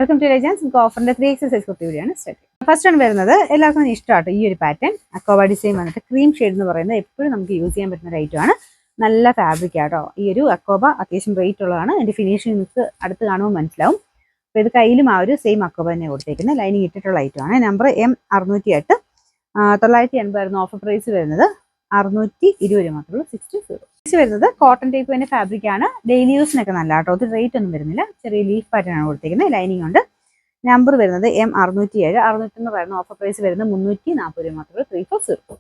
Welcome to legends. നമുക്ക് ഓഫറിന്റെ 3 exercise kurti വീഡിയോയാണ് start. First ആണ് വരുന്നത്, എല്ലാവർക്കും ഇഷ്ടമാട്ടോ ഈ ഒരു പാറ്റേൺ. അക്കോബ ഡിസൈൻ വന്നിട്ട് ക്രീം ഷെയ്ഡ് എന്ന് പറയുന്നത് എപ്പോഴും നമുക്ക് യൂസ് ചെയ്യാൻ പറ്റുന്ന ഒരു ഐറ്റമാണ്. നല്ല ഫാബ്രിക് ആട്ടോ. ഈ ഒരു അക്കോബ അത്യാവശ്യം റേറ്റ് ഉള്ളതാണ്. എൻ്റെ ഫിനിഷിംഗ് നിങ്ങൾക്ക് അടുത്ത് കാണുമ്പോൾ മനസ്സിലാവും. അപ്പോൾ ഇത് കയ്യിലും ആ ഒരു സെയിം അക്കോബ തന്നെ കൊടുത്തേക്കുന്നത്. ലൈനിങ് ഇട്ടിട്ടുള്ള ഐറ്റമാണ്. Number M608. 980 ഓഫർ പ്രൈസ് വരുന്നത് 620 മാത്രമേ ഉള്ളൂ. 60 വരുന്നത് കോട്ടൺ ടൈപ്പ് തന്നെ ഫാബ്രിക് ആണ്. ഡെയിലി യൂസിനൊക്കെ നല്ല കേട്ടോ. അത് റേറ്റ് ഒന്നും വരുന്നില്ല. ചെറിയ ലീഫ് പാറ്റേൺ ആണ് കൊടുത്തിരിക്കുന്നത്. ലൈനിങ് ഉണ്ട്. നമ്പർ വരുന്നത് M607. 600 ഓഫർ പ്രൈസ് വരുന്നത് 340 മാത്രമേ 340.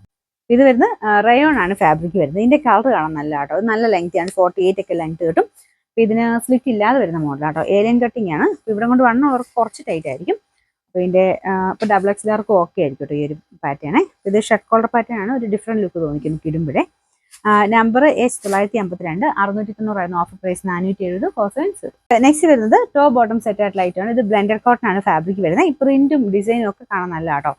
ഇത് വരുന്നത് റയോൺ ആണ് ഫാബ്രിക് വരുന്നത്. ഇതിന്റെ കളർ കാണാൻ നല്ല കേട്ടോ. അത് നല്ല ലെങ്ത് ആണ്. 48 ഒക്കെ ലെങ്ത് കിട്ടും. അപ്പോൾ ഇതിന് സ്ലിറ്റ് ഇല്ലാതെ വരുന്ന മോഡലാട്ടോ. ഏലിയൻ കട്ടിങ് ആണ്. ഇവിടെ കൊണ്ട് വണ്ണം അവർക്ക് കുറച്ച് ടൈറ്റ് ആയിരിക്കും. അപ്പോൾ ഇതിൻ്റെ ഇപ്പോൾ XXL ഓക്കെ ആയിരിക്കും കേട്ടോ ഈ ഒരു പാറ്റേൺ. ഇത് ഷർട്ട് കോളർ പാറ്റേൺ ആണ്. ഒരു ഡിഫറെൻറ്റ് ലുക്ക് തോന്നിക്കും നമുക്ക് ഇടുമ്പോഴേ. Number S952. 690 offer price 470 cost. Next വരുന്നത് ടോപ്പ് ബോട്ടം സെറ്റ് ആയിട്ടുള്ള ഐറ്റമാണ്. ഇത് ബ്ലെൻഡഡ് കോട്ടൺ ആണ് ഫാബ്രിക് വരുന്നത്. ഈ പ്രിന്റും ഡിസൈനും ഒക്കെ കാണാൻ നല്ല കേട്ടോ.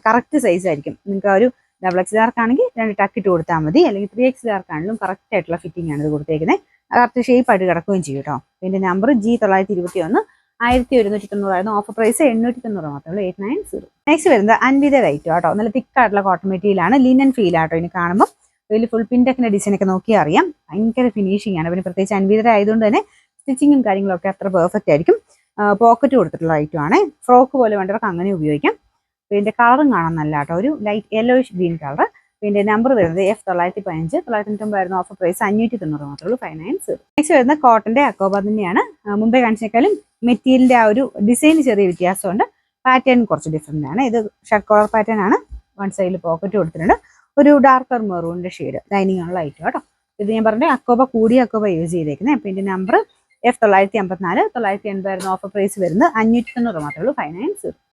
കറക്റ്റ് സൈസ് ആയിരിക്കും. നിങ്ങൾക്ക് ഒരു XXL ആണെങ്കിൽ 2 ടക്കിട്ട് കൊടുത്താൽ മതി. അല്ലെങ്കിൽ 3XL ആണെങ്കിലും കറക്റ്റ് ആയിട്ടുള്ള ഫിറ്റിംഗ് ആണ് ഇത് കൊടുത്തേക്കുന്നത്. കറക്റ്റ് ഷേപ്പ് ആയിട്ട് കിടക്കുകയും ചെയ്യും കേട്ടോ. ഇതിന്റെ നമ്പർ G921. 1190 ഓഫർ പ്രൈസ് 890 മാത്രമേ 890. നെക്സ്റ്റ് വരുന്നത് അൻവിത റൈറ്റ് കേട്ടോ. നല്ല തിക്കായിട്ടുള്ള കോട്ടൺ മെറ്റീരിയൽ ആണ്. ലിനൻ ഫീൽ ആട്ടോ ഇതിന് കാണുമ്പോൾ. ഇതിൽ ഫുൾ പിൻടെക്കിന്റെ ഡിസൈൻ ഒക്കെ നോക്കിയാൽ അറിയാം. ഭയങ്കര ഫിനിഷിംഗ് ആണ്. പിന്നെ പ്രത്യേകിച്ച് അൻവിത ആയതുകൊണ്ട് തന്നെ സ്റ്റിച്ചിങ്ങും കാര്യങ്ങളൊക്കെ അത്ര പെർഫെക്റ്റ് ആയിരിക്കും. പോക്കറ്റ് കൊടുത്തിട്ടുള്ള ഐറ്റം ആണ്. ഫ്രോക്ക് പോലെ വേണ്ടവർക്ക് അങ്ങനെ ഉപയോഗിക്കാം. ഇതിന്റെ കളറും കാണാൻ നല്ല കേട്ടോ. ഒരു ലൈറ്റ് യെല്ലോയിഷ് ഗ്രീൻ കളർ. ഇതിന്റെ നമ്പർ വരുന്നത് F915. 990 ഓഫർ പ്രൈസ് 590 മാത്രമേ ഉള്ളൂ. 590. നെക്സ്റ്റ് വരുന്ന കോട്ടന്റെ അക്കോബ തന്നെയാണ്. മുമ്പേ കാണിച്ചേക്കാളും മെറ്റീരിയലിന്റെ ആ ഒരു ഡിസൈൻ ചെറിയ വ്യത്യാസമുണ്ട്. പാറ്റേൺ കുറച്ച് ഡിഫറെന്റ് ആണ്. ഇത് ഷർട്ട് കോളർ പാറ്റേൺ ആണ്. വൺ സൈഡിൽ പോക്കറ്റ് കൊടുത്തിട്ടുണ്ട്. ഒരു ഡാർക്കർ മെറൂണിന്റെ ഷെയ്ഡ് ലൈനിങ് ഉള്ള ഐറ്റം കേട്ടോ. ഇത് ഞാൻ പറഞ്ഞ അക്കോബ കൂടിയ അക്കോബ യൂസ് ചെയ്തേക്കുന്നത്. അപ്പോൾ ഇതിന്റെ നമ്പർ F954. 980 ഓഫർ പ്രൈസ് വരുന്നത് 590 മാത്രമേ ഉള്ളൂ. 590.